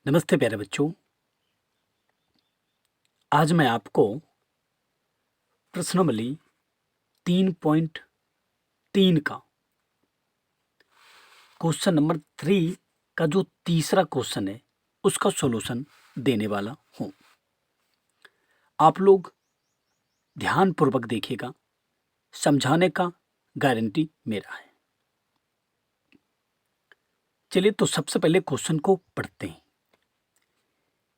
नमस्ते प्यारे बच्चों। आज मैं आपको प्रश्नावली 3.3 का क्वेश्चन नंबर 3 का जो तीसरा क्वेश्चन है उसका सॉल्यूशन देने वाला हूँ। आप लोग ध्यानपूर्वक देखिएगा, समझाने का गारंटी मेरा है। चलिए तो सबसे पहले क्वेश्चन को पढ़ते हैं।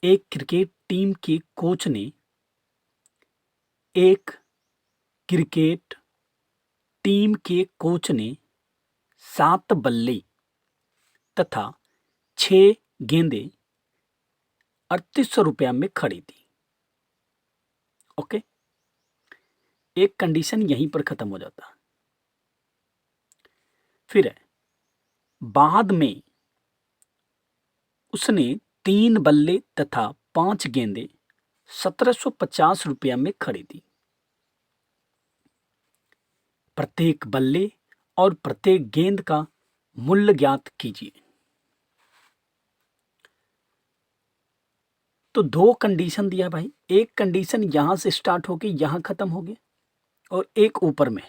एक क्रिकेट टीम के कोच ने एक क्रिकेट टीम के कोच ने 7 बल्ले तथा 6 गेंदें 3800 रुपया में खरीदी। ओके, एक कंडीशन यहीं पर खत्म हो जाता है। फिर है, बाद में उसने 3 बल्ले तथा 5 गेंदें 1750 रुपया में खरीदी। प्रत्येक बल्ले और प्रत्येक गेंद का मूल्य ज्ञात कीजिए। तो दो कंडीशन दिया भाई, एक कंडीशन यहां से स्टार्ट होके यहां खत्म हो गया और एक ऊपर में,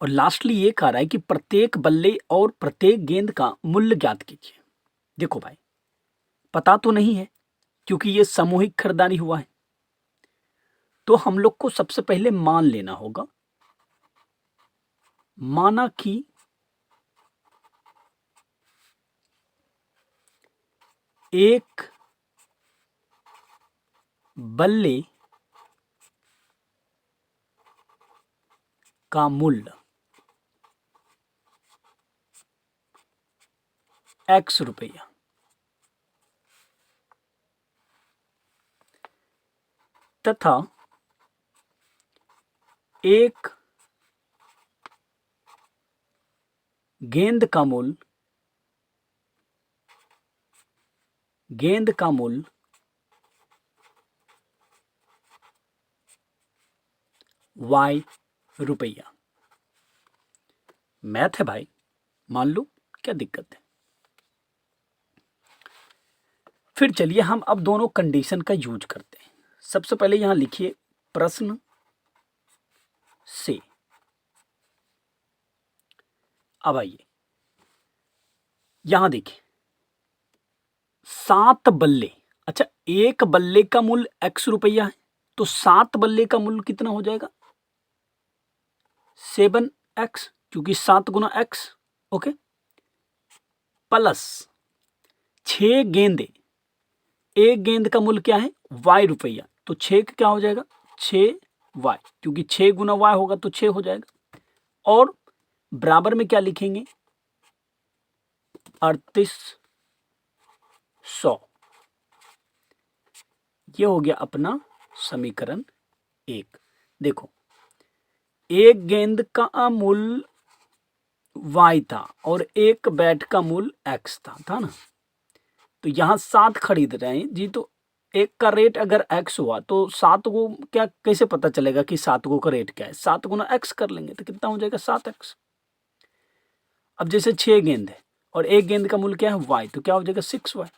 और लास्टली ये कह रहा है कि प्रत्येक बल्ले और प्रत्येक गेंद का मूल्य ज्ञात कीजिए। देखो भाई, पता तो नहीं है क्योंकि ये सामूहिक खरीदारी हुआ है, तो हम लोग को सबसे पहले मान लेना होगा। माना कि एक बल्ले का मूल्य X रुपया तथा एक गेंद का मूल्य Y रुपया। मैथ है भाई, मान लो, क्या दिक्कत है। फिर चलिए हम अब दोनों कंडीशन का यूज करते हैं। सबसे पहले यहां लिखिए प्रश्न से। अब आइए यहां देखिए 7 बल्ले। अच्छा, एक बल्ले का मूल्य X रुपया है, तो 7 बल्ले का मूल्य कितना हो जाएगा? 7X, क्योंकि 7 गुना X। ओके, प्लस 6 गेंदे, एक गेंद का मूल्य क्या है? Y रुपया, तो 6 क्या हो जाएगा? 6Y, क्योंकि 6 गुना Y होगा तो 6 हो जाएगा। और बराबर में क्या लिखेंगे? 3800। ये हो गया अपना समीकरण 1। देखो, एक गेंद का मूल्य Y था और एक बैट का मूल्य X था ना। तो यहां 7 खरीद रहे हैं जी, तो एक का रेट अगर X हुआ तो 7 को क्या कैसे पता चलेगा कि 7 को का रेट क्या है? 7 गुना X कर लेंगे तो कितना हो जाएगा? 7X। अब जैसे 6 गेंद है और एक गेंद का मूल्य क्या है? Y, तो क्या हो जाएगा? 6Y।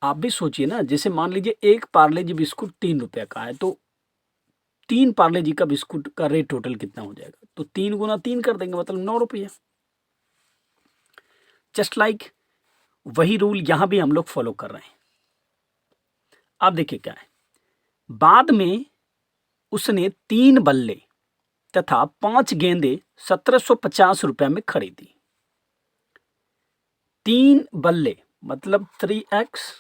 आप भी सोचिए ना, जैसे मान लीजिए एक पार्ले जी बिस्कुट 3 रुपया का है, तो 3 पार्ले जी का बिस्कुट का रेट टोटल कितना हो जाएगा? तो 3 गुना 3 कर देंगे, मतलब 9 रुपया। जस्ट लाइक वही रूल यहां भी हम लोग फॉलो कर रहे हैं। अब देखिए क्या है, बाद में उसने 3 बल्ले तथा 5 गेंदें 1750 रुपया में खरीदी। 3 बल्ले मतलब 3X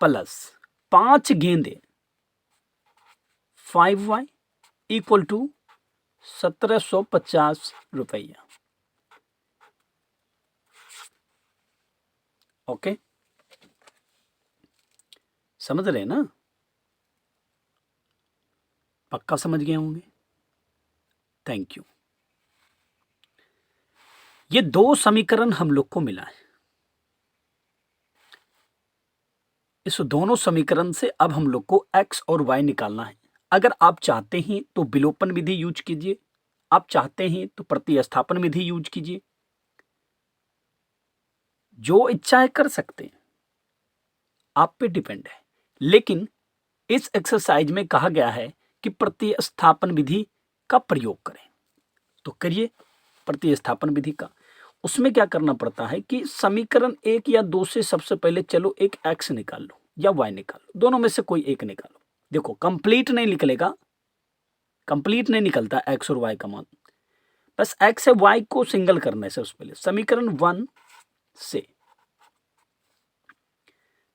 प्लस 5 गेंदें 5Y इक्वल टू 1750 रुपया। ओके, समझ रहे हैं ना? पक्का समझ गए होंगे। Thank you. ये दो समीकरण हम लोग को मिला है। इस दोनों समीकरण से अब हम लोग को X और Y निकालना है। अगर आप चाहते हैं तो विलोपन विधि यूज कीजिए, आप चाहते हैं तो प्रतिस्थापन विधि यूज कीजिए। जो इच्छा है कर सकते हैं, आप पे डिपेंड है। लेकिन इस एक्सरसाइज में कहा गया है कि प्रतिस्थापन विधि का प्रयोग करें, तो करिए प्रतिस्थापन विधि का। उसमें क्या करना पड़ता है कि समीकरण 1 या 2 से सबसे पहले चलो एक x निकाल लो या y निकाल लो, दोनों में से कोई एक निकालो। देखो कंप्लीट नहीं निकलेगा, कंप्लीट नहीं निकलता x और y का मान, बस x है y को सिंगल करना है सबसे पहले समीकरण 1 से।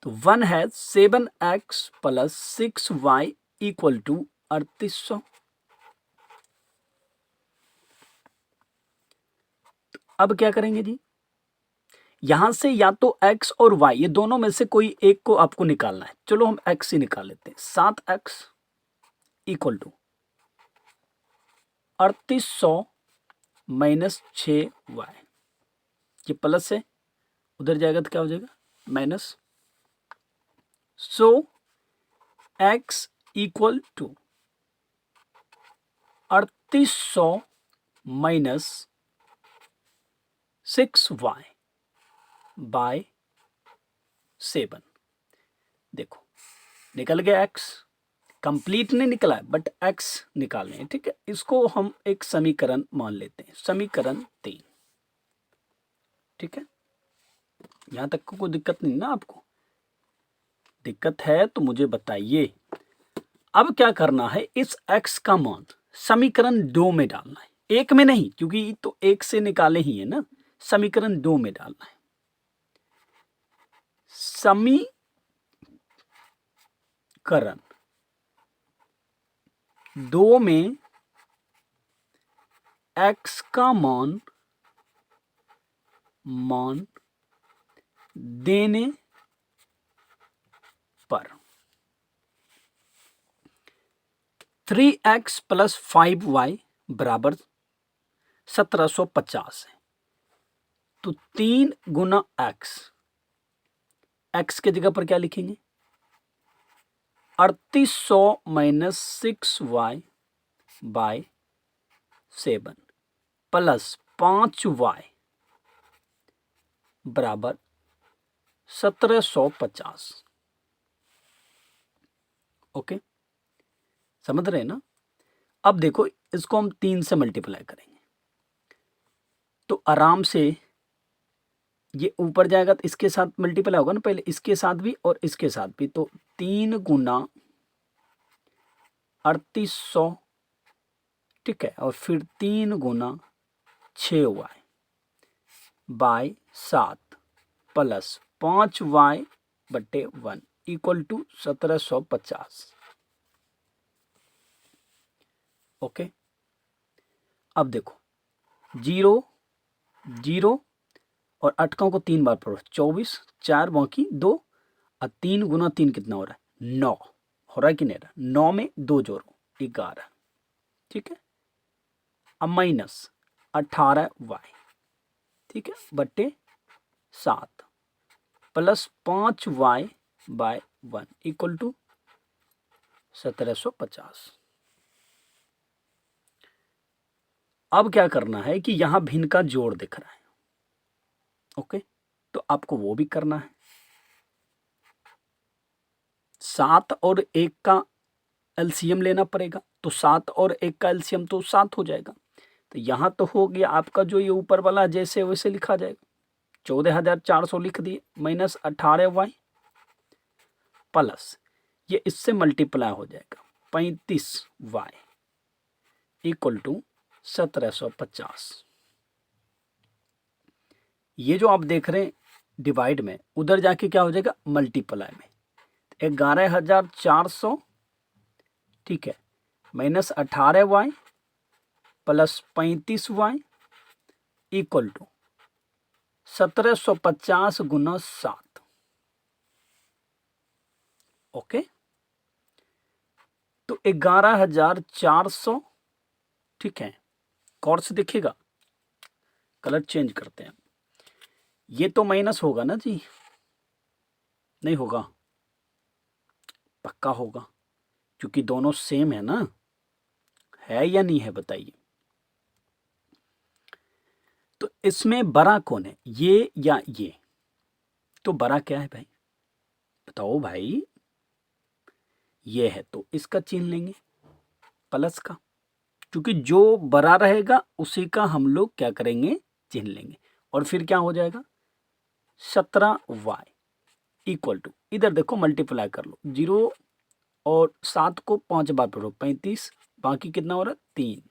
तो 1 है 7x plus 6y equal to 3800। अब क्या करेंगे जी, यहां से या तो x और y ये दोनों में से कोई एक को आपको निकालना है। चलो हम x ही निकाल लेते हैं। 7x equal to 3800 minus 6y, ये प्लस है, उधर जाएगा तो क्या हो जाएगा minus. So x equal to 3800 minus 6y by 7। देखो निकल गया x, कंप्लीट नहीं निकला है बट x निकालने हैं, ठीक है। इसको हम एक समीकरण मान लेते हैं, समीकरण 3, ठीक है। यहां तक को कोई दिक्कत नहीं ना आपको? दिक्कत है तो मुझे बताइए। अब क्या करना है, इस x का मान समीकरण 2 में डालना है, एक में नहीं, क्योंकि तो एक से निकाले ही है ना, समीकरण 2 में डालना है। समीकरण 2 में x का मान देने पर 3x प्लस 5y बराबर 1750 है। तो 3 गुना x के जगह पर क्या लिखेंगे, 3800 minus 6y by 7 plus 5y बराबर 1750। ओके, समझ रहे हैं ना? अब देखो इसको हम 3 से मल्टीप्लाई करेंगे तो आराम से ये ऊपर जाएगा, तो इसके साथ मल्टीप्लाई होगा ना, पहले इसके साथ भी और इसके साथ भी। तो 3 गुना 3800, ठीक है, और फिर 3 गुना 6y बाय 7 प्लस 5y बटे 1 इक्वल टू 1750। ओके, अब देखो 0 0 और 8 को 3 बार पढ़ो, 24, 4 बाकी 2 और 3 गुना 3 कितना हो रहा है, 9 हो रहा है कि नहीं रहा? 9 में 2 जोड़ो 11, ठीक है। अब माइनस 18y, ठीक है, बटे 7 plus 5y bye 1 equal to 1750। अब क्या करना है कि यहां भिन्न का जोड़ दिख रहा है, ओके, तो आपको वो भी करना है। 7 और 1 का एलसीएम लेना पड़ेगा, तो 7 और 1 का एलसीएम तो 7 हो जाएगा। तो यहां तो हो गया आपका जो ये ऊपर वाला जैसे वैसे लिखा जाएगा, 14,400 लिख दिए माइनस 18y प्लस ये इससे मल्टीप्लाई हो जाएगा 35y इक्वल टू 1750। ये जो आप देख रहे हैं डिवाइड में, उधर जाके क्या हो जाएगा मल्टीप्लाई में, 11,400, ठीक है, minus 18y plus 35y equal to 1750 गुना 7। ओके, तो 11,400, ठीक है, कौन से दिखेगा, कलर चेंज करते हैं। ये तो माइनस होगा ना जी, नहीं होगा? पक्का होगा, क्योंकि दोनों सेम है ना, है या नहीं है बताइए? तो इसमें बड़ा कौन है, ये या ये? तो बड़ा क्या है भाई, बताओ भाई। ये है तो इसका चिन्ह लेंगे प्लस का, क्योंकि जो बड़ा रहेगा उसी का हम लोग क्या करेंगे, चिन्ह लेंगे। और फिर क्या हो जाएगा, 17y इक्वल टू, इधर देखो मल्टीप्लाई कर लो, 0 और 7 को 5 बार पढ़ो 35, बाकी कितना हो रहा है 3,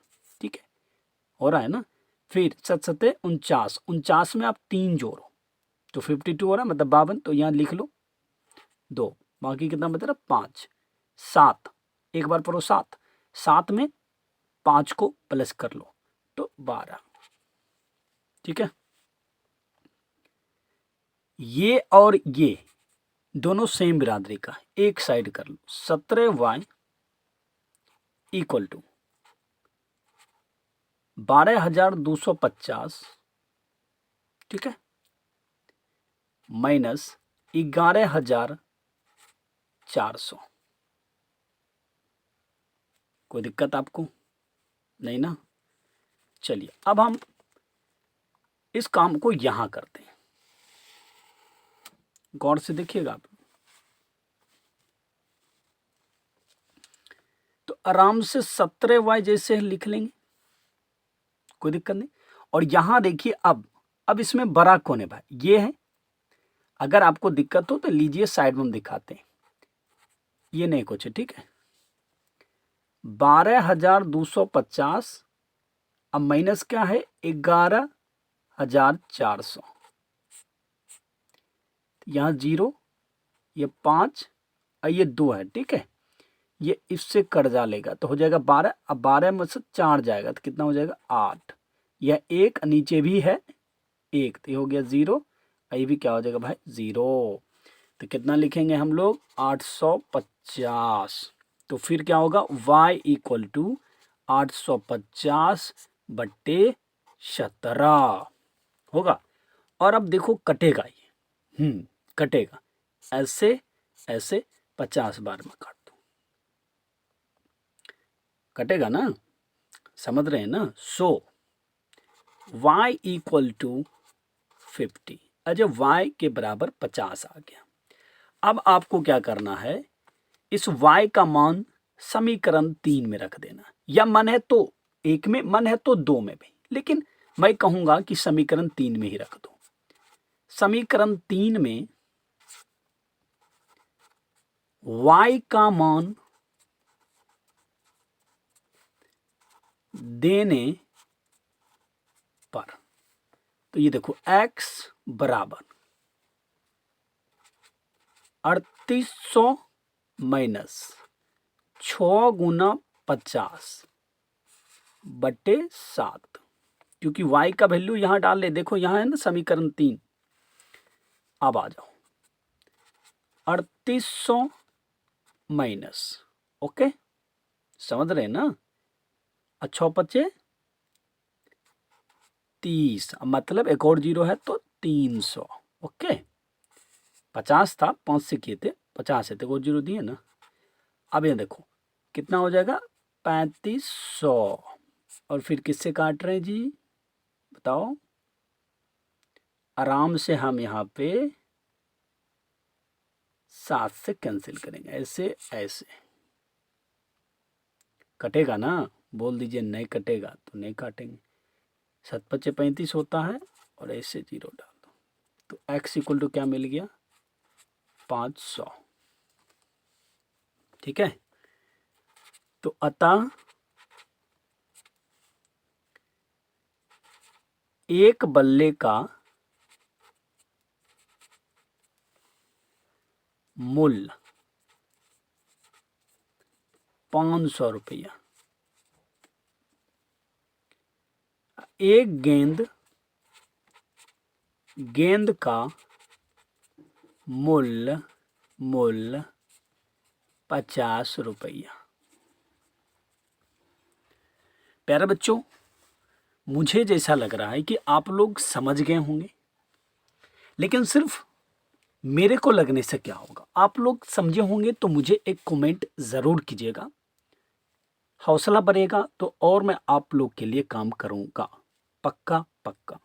ठीक है, हो रहा है ना। फिर 7 7 49, 49 में आप 3 जोड़ो तो 52 हो रहा है, मतलब 52, तो यहाँ लिख लो 2, बाकी कितना बच रहा 5, 7 एक बार पढ़ो 7, 7 में 5 को प्लस कर लो तो 12, ठीक है। ये और ये दोनों सेम बिरादरी का है, एक साइड कर लो, 17y इक्वल टू 12,250, ठीक है, माइनस 11,400। कोई दिक्कत आपको नहीं ना। चलिए अब हम इस काम को यहां करते हैं, गौर से देखिएगा आप। तो आराम से 17y जैसे लिख लेंगे, कोई दिक्कत नहीं। और यहां देखिए अब इसमें बड़ा कौन है भाई, ये है। अगर आपको दिक्कत हो तो लीजिए साइड में हम दिखाते हैं, ये नहीं कुछ है, ठीक है। 12,250, अब माइनस क्या है 11,400, यहाँ 0, ये 5 और ये 2 है, ठीक है। ये इससे कट जा लेगा तो हो जाएगा 12, अब 12 में से 4 जाएगा तो कितना हो जाएगा 8, यह 1 नीचे भी है 1, तो ये हो गया 0, ये भी क्या हो जाएगा भाई 0। तो कितना लिखेंगे हम लोग 850। तो फिर क्या होगा y इक्वल टू 850/17 होगा। और अब देखो कटेगा ये, कटेगा ऐसे ऐसे 50 बार में काट दो, कटेगा ना, समझ रहे हैं ना। So y equal to 50, Ajay y के बराबर 50 आ गया। अब आपको क्या करना है, इस y का मान समीकरण 3 में रख देना, या मन है तो 1 में, मन है तो 2 में भी, लेकिन मैं कहूंगा कि समीकरण 3 में ही रख दो। समीकरण 3 में y का मान देने पर, तो ये देखो x बराबर 3800 माइनस 6 गुना 50/7, क्योंकि y का वैल्यू यहां डाल ले, देखो यहां है ना समीकरण 3। अब आ जाओ 3800 माइनस, ओके, समझ रहे हैं ना, अच्छा 5 30, मतलब एक और 0 है तो 300, ओके। 50 था, 5 से किए थे, 50 है तो एक और 0 दिए ना। अब ये देखो कितना हो जाएगा 3500, और फिर किससे काट रहे हैं जी बताओ। आराम से हम यहाँ पे 7 से कैंसिल करेंगे, ऐसे ऐसे कटेगा ना, बोल दीजिए नहीं कटेगा तो नहीं काटेंगे। 7 5 35 होता है, और ऐसे 0 डाल दो, तो x इक्वल टू क्या मिल गया 500, ठीक है। तो अतः एक बल्ले का मूल्य 500 रुपया, एक गेंद का मूल्य 50 रुपया। प्यारे बच्चों, मुझे जैसा लग रहा है कि आप लोग समझ गए होंगे, लेकिन सिर्फ मेरे को लगने से क्या होगा, आप लोग समझे होंगे तो मुझे एक कमेंट ज़रूर कीजिएगा, हौसला बढ़ेगा तो और मैं आप लोग के लिए काम करूँगा, पक्का पक्का।